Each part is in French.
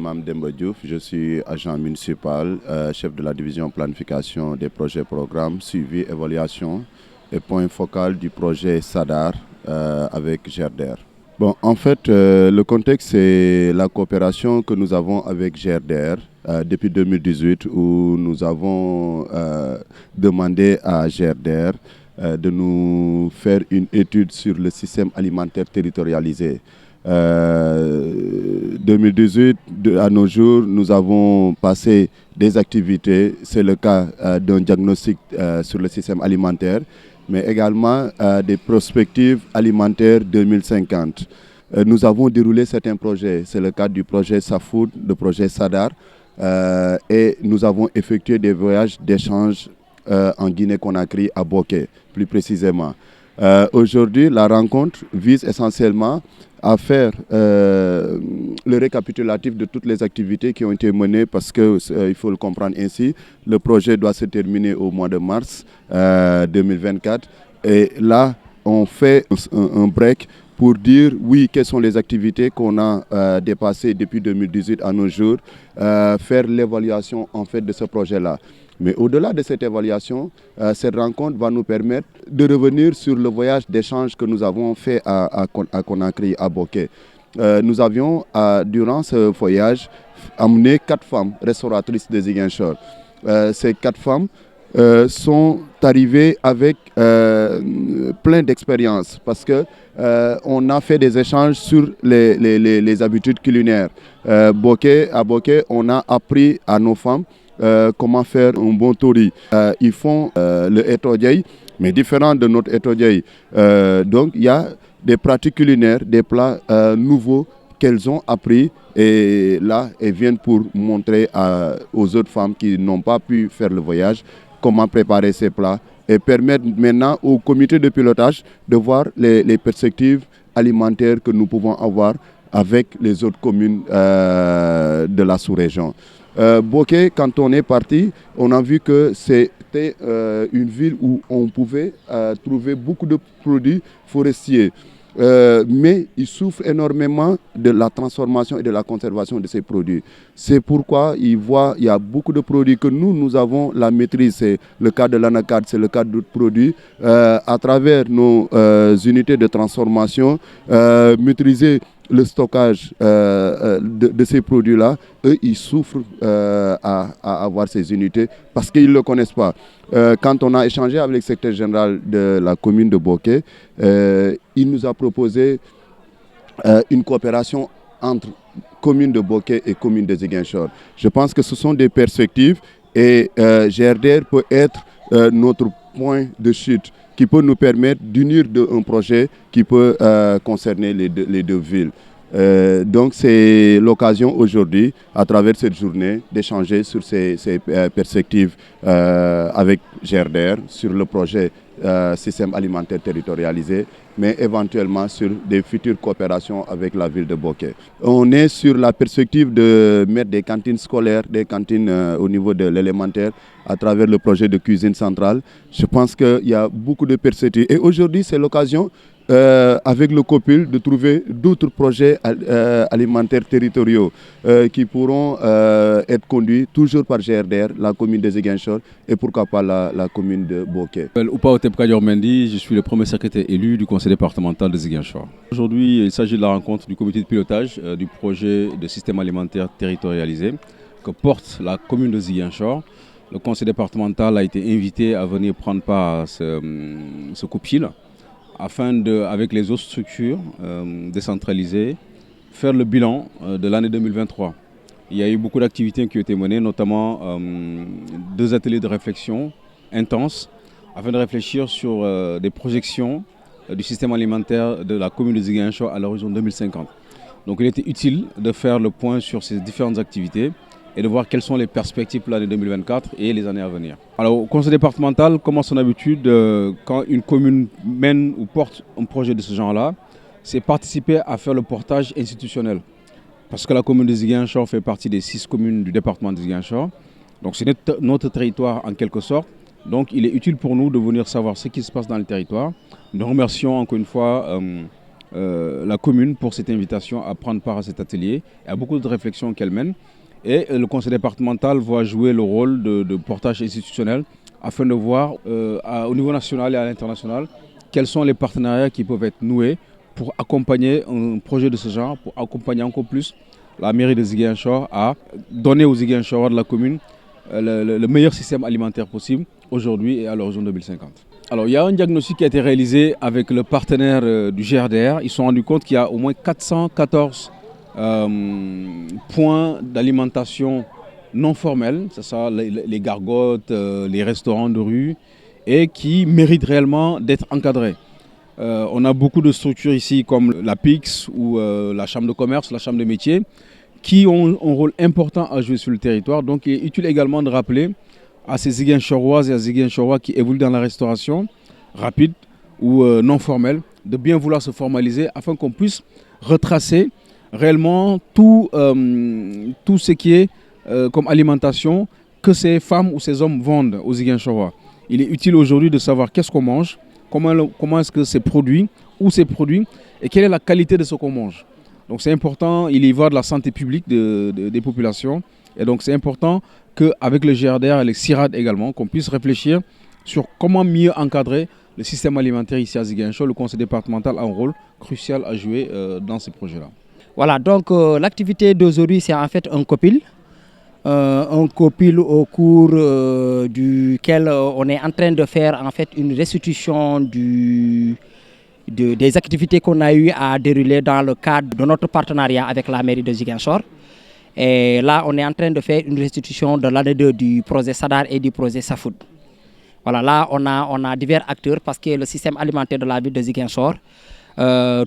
Mame Demba Diouf, je suis agent municipal, chef de la division planification des projets programmes, suivi, évaluation et point focal du projet SADAR avec GERDER. Bon, en fait, le contexte, c'est la coopération que nous avons avec GERDER depuis 2018 où nous avons demandé à GERDER de nous faire une étude sur le système alimentaire territorialisé. 2018, à nos jours, nous avons passé des activités. C'est le cas d'un diagnostic sur le système alimentaire, mais également des perspectives alimentaires 2050. Nous avons déroulé certains projets. C'est le cas du projet SAFOOD, le projet SADAR, et nous avons effectué des voyages d'échange en Guinée-Conakry, à Boké, plus précisément. Aujourd'hui, la rencontre vise essentiellement à faire le récapitulatif de toutes les activités qui ont été menées parce qu'il faut le comprendre ainsi, le projet doit se terminer au mois de mars 2024 et là on fait un break pour dire oui, quelles sont les activités qu'on a dépassées depuis 2018 à nos jours, faire l'évaluation en fait de ce projet-là. Mais au-delà de cette évaluation, cette rencontre va nous permettre de revenir sur le voyage d'échange que nous avons fait à Conakry, à Boké. Nous avions, durant ce voyage, amené 4 femmes restauratrices de Ziguinchor. Ces 4 femmes sont arrivées avec plein d'expériences parce qu'on a fait des échanges sur les habitudes culinaires. À Boké, on a appris à nos femmes comment faire un bon tori. Ils font le etodjei, mais différent de notre etodjei. Donc il y a des pratiques culinaires, des plats nouveaux qu'elles ont appris et là elles viennent pour montrer aux autres femmes qui n'ont pas pu faire le voyage comment préparer ces plats et permettre maintenant au comité de pilotage de voir les perspectives alimentaires que nous pouvons avoir avec les autres communes de la sous-région. Boké, quand on est parti, on a vu que c'était une ville où on pouvait trouver beaucoup de produits forestiers. Mais ils souffrent énormément de la transformation et de la conservation de ces produits. C'est pourquoi il y a beaucoup de produits que nous avons la maîtrise. C'est le cas de l'anacarde, c'est le cas d'autres produits. À travers nos unités de transformation, maîtriser le stockage de ces produits-là, eux, ils souffrent à avoir ces unités parce qu'ils ne le connaissent pas. Quand on a échangé avec le secrétaire général de la commune de Boké, il nous a proposé une coopération entre commune de Boké et commune de Ziguinchor. Je pense que ce sont des perspectives et GERDER peut être notre point de chute qui peut nous permettre d'unir un projet qui peut concerner les deux villes. Donc c'est l'occasion aujourd'hui, à travers cette journée, d'échanger sur ces perspectives avec GERDER, sur le projet système alimentaire territorialisé, mais éventuellement sur des futures coopérations avec la ville de Boké. On est sur la perspective de mettre des cantines scolaires, des cantines au niveau de l'élémentaire, à travers le projet de cuisine centrale. Je pense qu'il y a beaucoup de perspectives. Et aujourd'hui, c'est l'occasion, avec le COPUL, de trouver d'autres projets alimentaires territoriaux qui pourront être conduits toujours par GERDER, la commune de Ziguinchor et pourquoi pas la commune de Boké. Oupao Tepkadior Mendy, je suis le premier secrétaire élu du conseil départemental de Ziguinchor. Aujourd'hui, il s'agit de la rencontre du comité de pilotage du projet de système alimentaire territorialisé que porte la commune de Ziguinchor. Le conseil départemental a été invité à venir prendre part à ce coup de fil afin avec les autres structures décentralisées, faire le bilan de l'année 2023. Il y a eu beaucoup d'activités qui ont été menées, notamment 2 ateliers de réflexion intenses afin de réfléchir sur des projections du système alimentaire de la commune de Ziguinchor à l'horizon 2050. Donc il était utile de faire le point sur ces différentes activités et de voir quelles sont les perspectives pour l'année 2024 et les années à venir. Alors au conseil départemental, comme à son habitude, quand une commune mène ou porte un projet de ce genre-là, c'est participer à faire le portage institutionnel. Parce que la commune de Ziguinchor fait partie des 6 communes du département de Ziguinchor. Donc c'est notre territoire en quelque sorte. Donc il est utile pour nous de venir savoir ce qui se passe dans le territoire. Nous remercions encore une fois la commune pour cette invitation à prendre part à cet atelier. Il y a beaucoup de réflexions qu'elle mène. Et le conseil départemental va jouer le rôle de portage institutionnel afin de voir au niveau national et à l'international quels sont les partenariats qui peuvent être noués pour accompagner un projet de ce genre, pour accompagner encore plus la mairie de Ziguinchor à donner aux Ziguinchorois de la commune le meilleur système alimentaire possible aujourd'hui et à l'horizon 2050. Alors il y a un diagnostic qui a été réalisé avec le partenaire du GRDR. Ils se sont rendus compte qu'il y a au moins 414 points d'alimentation non formels, c'est ça, les gargotes, les restaurants de rue, et qui méritent réellement d'être encadrés. On a beaucoup de structures ici comme la PIX ou la chambre de commerce, la chambre de métier, qui ont un rôle important à jouer sur le territoire. Donc il est utile également de rappeler à ces Ziguinchoroises et à Ziguinchorois qui évoluent dans la restauration rapide ou non formelle, de bien vouloir se formaliser afin qu'on puisse retracer réellement tout ce qui est comme alimentation que ces femmes ou ces hommes vendent aux Ziguinchorois. Il est utile aujourd'hui de savoir qu'est-ce qu'on mange, comment est-ce que c'est produit, où c'est produit et quelle est la qualité de ce qu'on mange. Donc c'est important, il y va de la santé publique des populations. Et donc c'est important qu'avec le GRDR et le CIRAD également, qu'on puisse réfléchir sur comment mieux encadrer le système alimentaire ici à Ziguinchor. Le conseil départemental a un rôle crucial à jouer dans ces projets-là. Voilà, donc l'activité d'aujourd'hui, c'est en fait un copil. Un copil au cours duquel on est en train de faire en fait une restitution des activités qu'on a eu à dérouler dans le cadre de notre partenariat avec la mairie de Ziguinchor. Et là, on est en train de faire une restitution de l'année 2 du projet Sadar et du projet Safood. Voilà, là, on a divers acteurs parce que le système alimentaire de la ville de Ziguinchor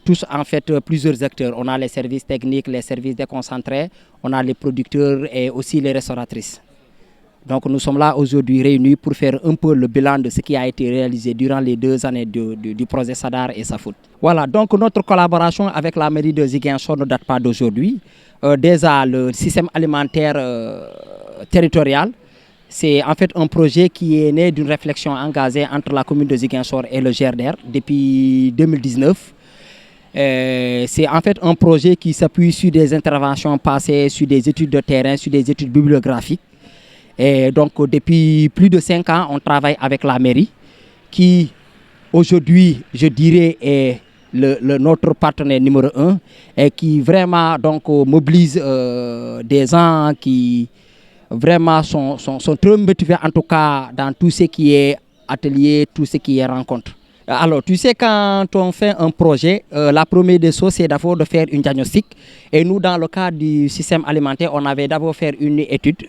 tous en fait plusieurs acteurs. On a les services techniques, les services déconcentrés, on a les producteurs et aussi les restauratrices. Donc nous sommes là aujourd'hui réunis pour faire un peu le bilan de ce qui a été réalisé durant les 2 années du projet Sadar et Safood. Voilà, donc notre collaboration avec la mairie de Ziguinchor ne date pas d'aujourd'hui. Déjà le système alimentaire territorial, c'est en fait un projet qui est né d'une réflexion engagée entre la commune de Ziguinchor et le GRDR depuis 2019. C'est en fait un projet qui s'appuie sur des interventions passées, sur des études de terrain, sur des études bibliographiques. Et donc depuis plus de 5 ans, on travaille avec la mairie qui aujourd'hui, je dirais, est notre partenaire numéro 1 et qui vraiment donc, mobilise des gens qui vraiment sont très motivés en tout cas dans tout ce qui est atelier, tout ce qui est rencontre. Alors, tu sais, quand on fait un projet, la première des choses, c'est d'abord de faire un diagnostic. Et nous, dans le cadre du système alimentaire, on avait d'abord fait une étude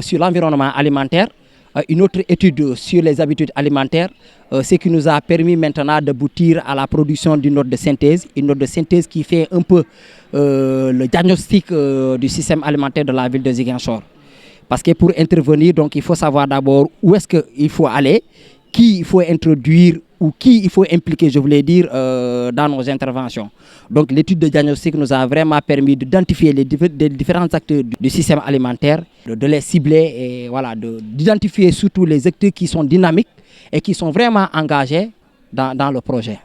sur l'environnement alimentaire, une autre étude sur les habitudes alimentaires, ce qui nous a permis maintenant d'aboutir à la production d'une note de synthèse, une note de synthèse qui fait un peu le diagnostic du système alimentaire de la ville de Ziguinchor. Parce que pour intervenir, donc, il faut savoir d'abord où est-ce qu'il faut aller, qui il faut introduire ou qui il faut impliquer, je voulais dire, dans nos interventions. Donc l'étude de diagnostic nous a vraiment permis d'identifier les différents acteurs du système alimentaire, de les cibler et voilà, d'identifier surtout les acteurs qui sont dynamiques et qui sont vraiment engagés dans le projet.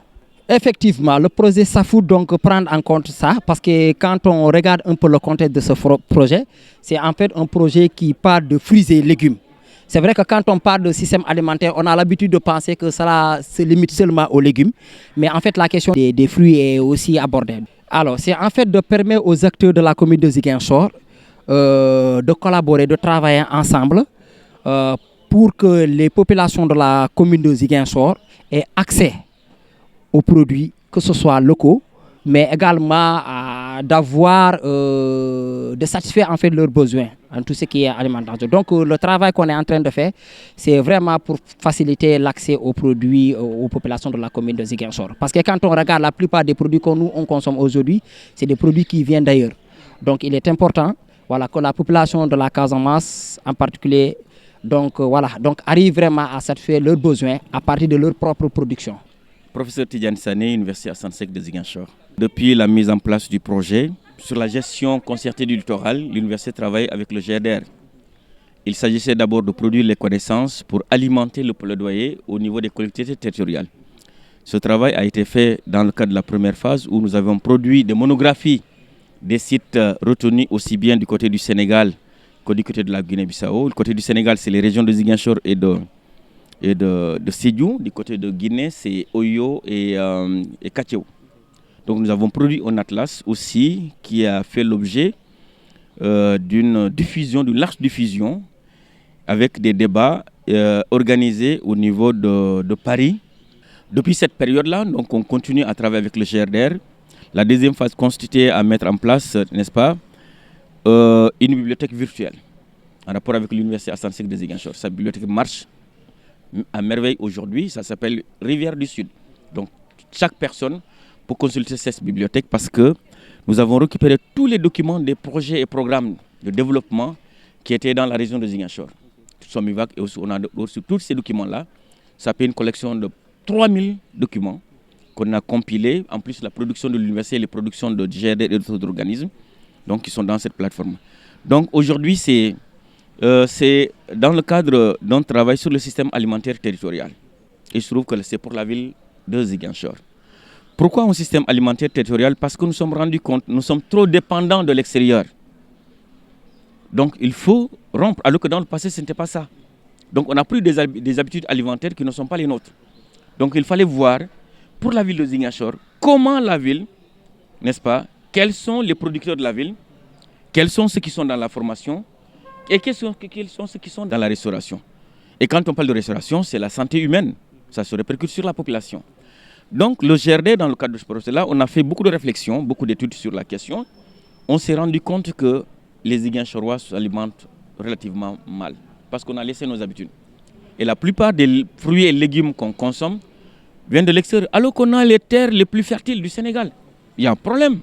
Effectivement, le projet Safood donc prend en compte ça parce que quand on regarde un peu le contexte de ce projet, c'est en fait un projet qui parle de fruits et légumes. C'est vrai que quand on parle de système alimentaire, on a l'habitude de penser que cela se limite seulement aux légumes. Mais en fait, la question des fruits est aussi abordée. Alors, c'est en fait de permettre aux acteurs de la commune de Ziguinchor de collaborer, de travailler ensemble pour que les populations de la commune de Ziguinchor aient accès aux produits, que ce soit locaux, mais également de satisfaire en fait leurs besoins en tout ce qui est alimentation. Donc le travail qu'on est en train de faire, c'est vraiment pour faciliter l'accès aux produits aux populations de la commune de Ziguinchor. Parce que quand on regarde la plupart des produits que nous on consomme aujourd'hui, c'est des produits qui viennent d'ailleurs. Donc il est important voilà, que la population de la Casamance en particulier donc arrive vraiment à satisfaire leurs besoins à partir de leur propre production. Professeur Tidjane Sané, Université Assane Seck de Ziguinchor. Depuis la mise en place du projet, sur la gestion concertée du littoral, l'université travaille avec le GRDR. Il s'agissait d'abord de produire les connaissances pour alimenter le plaidoyer au niveau des collectivités territoriales. Ce travail a été fait dans le cadre de la première phase où nous avons produit des monographies des sites retenus aussi bien du côté du Sénégal que du côté de la Guinée-Bissau. Du côté du Sénégal, c'est les régions de Ziguinchor et de Sédhiou. Du côté de Guinée, c'est Oyo et Katiéou. Donc nous avons produit un atlas aussi qui a fait l'objet d'une diffusion, d'une large diffusion avec des débats organisés au niveau de Paris. Depuis cette période-là, donc on continue à travailler avec le GRDR. La deuxième phase consistait à mettre en place, n'est-ce pas, une bibliothèque virtuelle en rapport avec l'Université Assane Seck de Ziguinchor. Sa bibliothèque marche à merveille aujourd'hui, ça s'appelle Rivière du Sud. Donc chaque personne peut consulter cette bibliothèque parce que nous avons récupéré tous les documents des projets et programmes de développement qui étaient dans la région de Ziguinchor. Somivac et aussi, on a reçu tous ces documents-là. Ça fait une collection de 3000 documents qu'on a compilés, en plus la production de l'université, les productions de GRD et d'autres organismes, donc qui sont dans cette plateforme. Donc aujourd'hui, c'est dans le cadre d'un travail sur le système alimentaire territorial. Et je trouve que c'est pour la ville de Ziguinchor. Pourquoi un système alimentaire territorial? Parce que nous sommes rendus compte, nous sommes trop dépendants de l'extérieur. Donc il faut rompre, alors que dans le passé, ce n'était pas ça. Donc on a pris des habitudes alimentaires qui ne sont pas les nôtres. Donc il fallait voir, pour la ville de Ziguinchor, comment la ville, n'est-ce pas, quels sont les producteurs de la ville, quels sont ceux qui sont dans la formation et quels sont ceux qui sont dans la restauration. Et quand on parle de restauration, c'est la santé humaine, ça se répercute sur la population. Donc le GRD, dans le cadre de ce projet-là, on a fait beaucoup de réflexions, beaucoup d'études sur la question. On s'est rendu compte que les Ziguinchorois s'alimentent relativement mal, parce qu'on a laissé nos habitudes. Et la plupart des fruits et légumes qu'on consomme viennent de l'extérieur, alors qu'on a les terres les plus fertiles du Sénégal. Il y a un problème.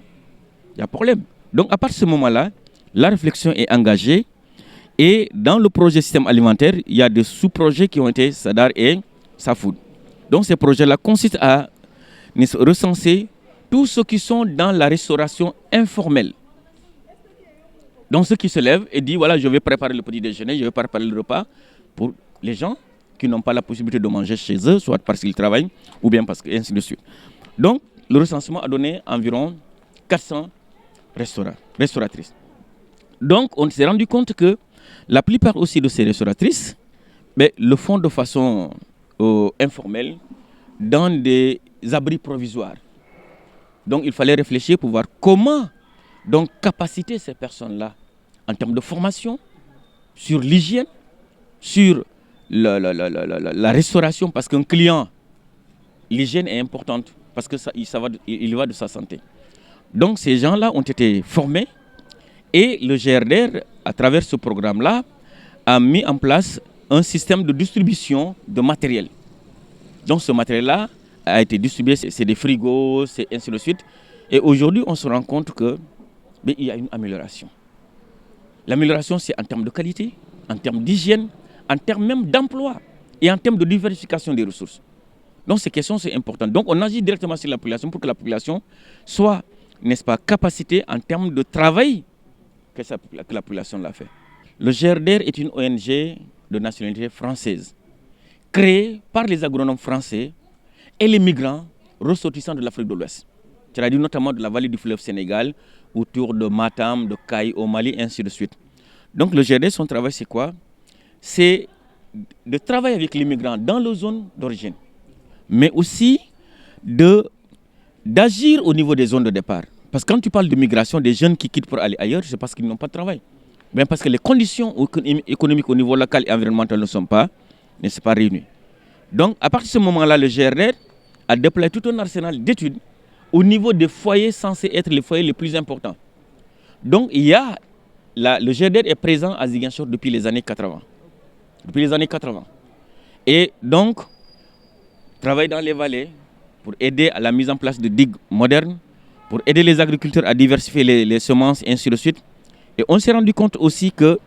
Il y a un problème. Donc à partir de ce moment-là, la réflexion est engagée. Et dans le projet système alimentaire, il y a des sous-projets qui ont été Sadar et Safood. Donc ces projets-là consistent à recenser tous ceux qui sont dans la restauration informelle. Donc ceux qui se lèvent et disent, voilà, je vais préparer le petit déjeuner, je vais préparer le repas pour les gens qui n'ont pas la possibilité de manger chez eux, soit parce qu'ils travaillent ou bien parce que ainsi de suite. Donc le recensement a donné environ 400 restauratrices. Donc on s'est rendu compte que la plupart aussi de ces restauratrices le font de façon informelle dans des abris provisoires. Donc il fallait réfléchir pour voir comment donc capaciter ces personnes-là en termes de formation, sur l'hygiène, sur la restauration, parce qu'un client, l'hygiène est importante, parce que il va de sa santé. Donc ces gens-là ont été formés et le GRDR, à travers ce programme-là, a mis en place un système de distribution de matériel. Donc ce matériel-là a été distribué, c'est des frigos, c'est ainsi de suite. Et aujourd'hui, on se rend compte qu'il y a une amélioration. L'amélioration, c'est en termes de qualité, en termes d'hygiène, en termes même d'emploi et en termes de diversification des ressources. Donc ces questions, c'est important. Donc on agit directement sur la population pour que la population soit, n'est-ce pas, capacitée en termes de travail que la population l'a fait. Le GRDR est une ONG de nationalité française, créée par les agronomes français et les migrants ressortissants de l'Afrique de l'Ouest. C'est-à-dire notamment de la vallée du fleuve Sénégal, autour de Matam, de Caille au Mali, ainsi de suite. Donc le GRDR, son travail, c'est quoi? C'est de travailler avec les migrants dans leur zone d'origine, mais aussi d'agir au niveau des zones de départ. Parce que quand tu parles de migration, des jeunes qui quittent pour aller ailleurs, c'est parce qu'ils n'ont pas de travail. Bien parce que les conditions économiques au niveau local et environnemental ne sont pas réunies. Donc à partir de ce moment-là, le GRDR a déployé tout un arsenal d'études au niveau des foyers censés être les foyers les plus importants. Donc le GRDR est présent à Ziguinchor depuis les années 80. Depuis les années 80. Et donc, travaille dans les vallées pour aider à la mise en place de digues modernes, pour aider les agriculteurs à diversifier les semences et ainsi de suite. Et on s'est rendu compte aussi que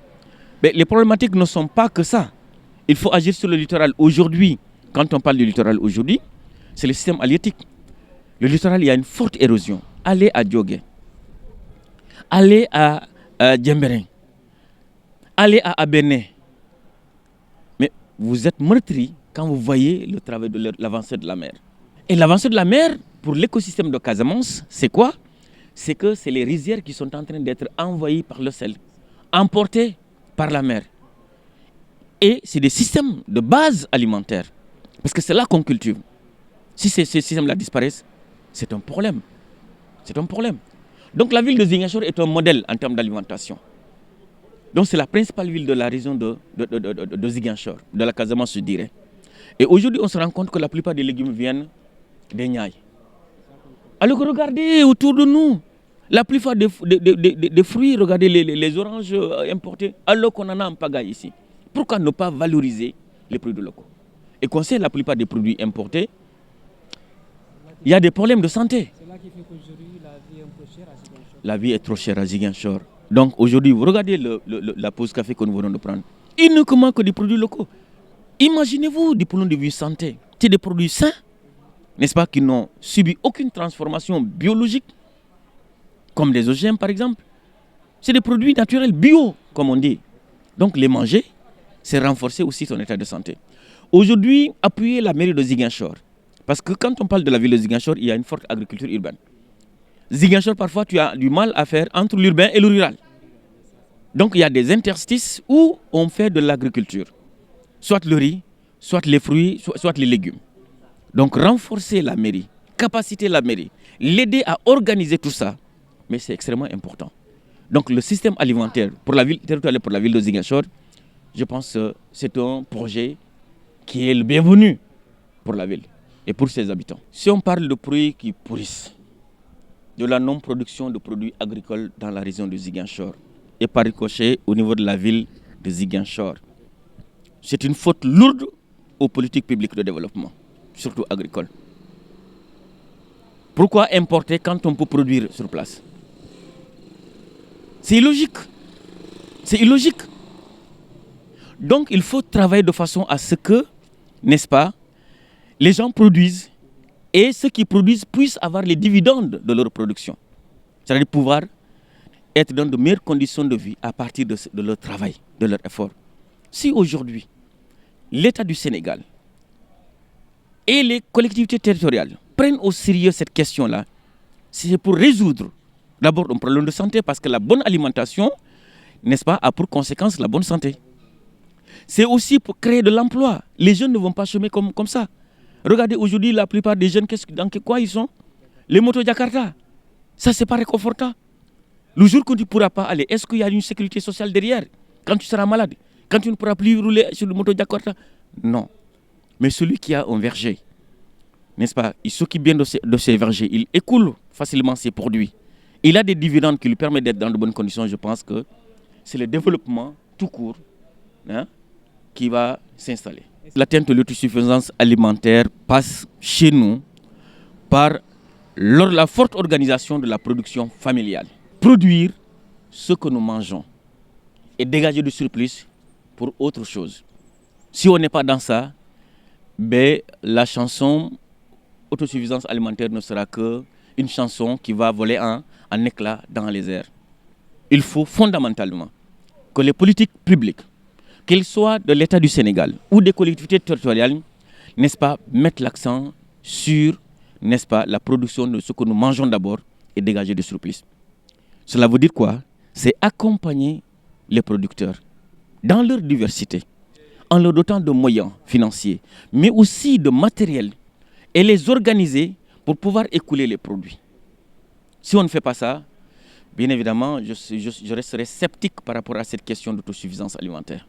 les problématiques ne sont pas que ça. Il faut agir sur le littoral. Aujourd'hui, quand on parle du littoral aujourd'hui, c'est le système halieutique. Le littoral, il y a une forte érosion. Allez à Diogué, allez à Djemberin, allez à Abéné. Mais vous êtes meurtri quand vous voyez le travail de l'avancée de la mer. Et l'avancée de la mer pour l'écosystème de Casamance, c'est quoi? C'est que c'est les rizières qui sont en train d'être envahies par le sel, emportées par la mer. Et c'est des systèmes de base alimentaire, parce que c'est là qu'on cultive. Si ces systèmes-là disparaissent, c'est un problème. C'est un problème. Donc la ville de Ziguinchor est un modèle en termes d'alimentation. Donc c'est la principale ville de la région de Ziguinchor, de la Casamance, je dirais. Et aujourd'hui, on se rend compte que la plupart des légumes viennent des Niayes. Alors regardez autour de nous, la plupart des fruits, regardez les oranges importés, alors qu'on en a en pagaille ici. Pourquoi ne pas valoriser les produits locaux? Et qu'on sait la plupart des produits importés, il y a des problèmes de santé. C'est là qui fait qu'aujourd'hui la vie est un peu chère à Ziguinchor. La vie est trop chère à Ziguinchor. Donc aujourd'hui, vous regardez la pause café que nous venons de prendre. Uniquement que des produits locaux. Imaginez-vous du point de vue santé. C'est des produits sains, n'est-ce pas, qui n'ont subi aucune transformation biologique, comme des OGM par exemple. C'est des produits naturels, bio, comme on dit. Donc les manger, c'est renforcer aussi son état de santé. Aujourd'hui, appuyer la mairie de Ziguinchor. Parce que quand on parle de la ville de Ziguinchor, il y a une forte agriculture urbaine. Ziguinchor, parfois, tu as du mal à faire entre l'urbain et le rural. Donc il y a des interstices où on fait de l'agriculture. Soit le riz, soit les fruits, soit les légumes. Donc renforcer la mairie, capaciter la mairie, l'aider à organiser tout ça, mais c'est extrêmement important. Donc le système alimentaire pour la ville, territorial pour la ville de Ziguinchor, je pense que c'est un projet qui est le bienvenu pour la ville et pour ses habitants. Si on parle de produits qui pourrissent, de la non-production de produits agricoles dans la région de Ziguinchor et par ricochet au niveau de la ville de Ziguinchor, c'est une faute lourde aux politiques publiques de développement, surtout agricoles. Pourquoi importer quand on peut produire sur place? C'est illogique. C'est illogique. Donc il faut travailler de façon à ce que, n'est-ce pas, les gens produisent et ceux qui produisent puissent avoir les dividendes de leur production. C'est-à-dire pouvoir être dans de meilleures conditions de vie à partir de leur travail, de leur effort. Si aujourd'hui, l'État du Sénégal et les collectivités territoriales prennent au sérieux cette question-là, c'est pour résoudre d'abord un problème de santé, parce que la bonne alimentation, n'est-ce pas, a pour conséquence la bonne santé. C'est aussi pour créer de l'emploi. Les jeunes ne vont pas chômer comme ça. Regardez aujourd'hui la plupart des jeunes, dans quoi ils sont? Les motos Jakarta. Ça, c'est pas réconfortant. Le jour que tu ne pourras pas aller, est-ce qu'il y a une sécurité sociale derrière? Quand tu seras malade, quand tu ne pourras plus rouler sur le moto Jakarta? Non. Mais celui qui a un verger, n'est-ce pas, il s'occupe bien de ses vergers, il écoule facilement ses produits. Il a des dividendes qui lui permettent d'être dans de bonnes conditions. Je pense que c'est le développement tout court, hein, qui va s'installer. L'atteinte de l'autosuffisance alimentaire passe chez nous par la forte organisation de la production familiale. Produire ce que nous mangeons et dégager du surplus pour autre chose. Si on n'est pas dans ça, ben, la chanson autosuffisance alimentaire ne sera qu'une chanson qui va voler en éclats dans les airs. Il faut fondamentalement que les politiques publiques, qu'elles soient de l'État du Sénégal ou des collectivités territoriales, n'est-ce pas, mettent l'accent sur, n'est-ce pas, la production de ce que nous mangeons d'abord et dégager du surplus. Cela veut dire quoi? C'est accompagner les producteurs dans leur diversité, en leur dotant de moyens financiers, mais aussi de matériel, et les organiser pour pouvoir écouler les produits. Si on ne fait pas ça, bien évidemment, je resterai sceptique par rapport à cette question d'autosuffisance alimentaire.